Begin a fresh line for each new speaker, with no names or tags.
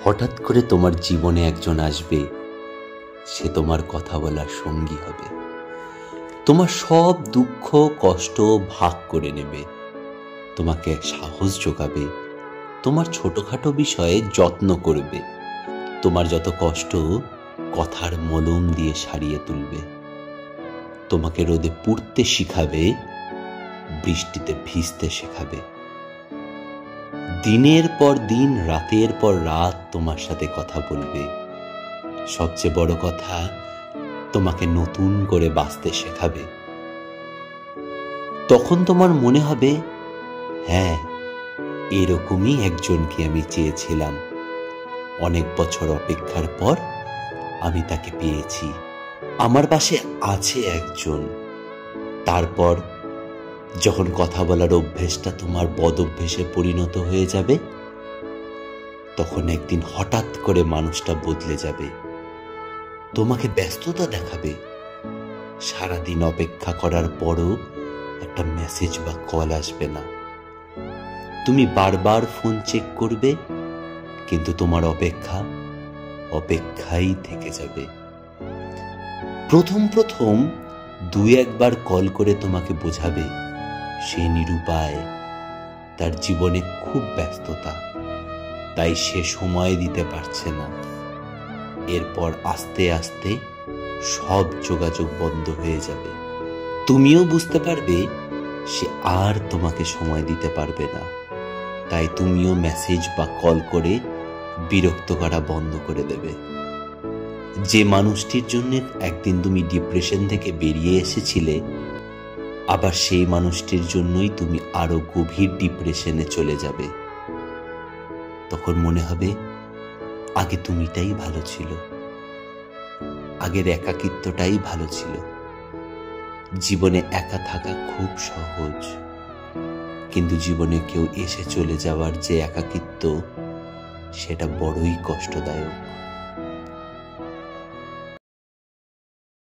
হঠাৎ করে তোমার জীবনে একজন আসবে, সে তোমার কথা বলার সঙ্গী হবে, তোমার সব দুঃখ কষ্ট ভাগ করে নেবে, তোমাকে সাহস যোগাবে, তোমার ছোটখাটো বিষয়ে যত্ন করবে, তোমার যত কষ্ট কথার মলম দিয়ে সারিয়ে তুলবে, তোমাকে রোদে পুড়তে শিখাবে, বৃষ্টিতে ভিজতে শেখাবে, দিনের পর দিন রাতের পর রাত তোমার সাথে কথা বলবে, সবচেয়ে বড় কথা তোমাকে নতুন করে বাঁচতে শেখাবে। তখন তোমার মনে হবে, হ্যাঁ, এরকমই একজনকে আমি চেয়েছিলাম, অনেক বছর অপেক্ষার পর আমি তাকে পেয়েছি, আমার পাশে আছে একজন। তারপর যখন কথা বলার অভ্যেসটা তোমার বদ অভ্যেসে পরিণত হয়ে যাবে, তখন একদিন হঠাৎ করে মানুষটা বদলে যাবে, তোমাকে ব্যস্ততা দেখাবে, সারাদিন অপেক্ষা করার পরও একটা মেসেজ বা কল আসবে না, তুমি বারবার ফোন চেক করবে, কিন্তু তোমার অপেক্ষাই থেকে যাবে। প্রথম প্রথম দুই একবার কল করে তোমাকে বোঝাবে সে নিরুপায়, তার জীবনে খুব ব্যস্ততা, তাই সে সময় দিতে পারছে না। এরপর আস্তে আস্তে সব যোগাযোগ বন্ধ হয়ে যাবে, তুমিও বুঝতে পারবে সে আর তোমাকে সময় দিতে পারবে না, তাই তুমিও মেসেজ বা কল করে বিরক্ত করা বন্ধ করে দেবে। যে মানুষটির জন্য একদিন তুমি ডিপ্রেশন থেকে বেরিয়ে এসেছিলে, আবার সেই মানুষটির জন্যই তুমি আরো গভীর ডিপ্রেশনে চলে যাবে। তখন মনে হবে আগে তুমিটাই ভালো ছিল, আগের একাকিত্বটাই ভালো ছিল। জীবনে একা থাকা খুব সহজ, কিন্তু জীবনে কেউ এসে চলে যাওয়ার যে একাকিত্ব, সেটা বড়ই কষ্টদায়ক।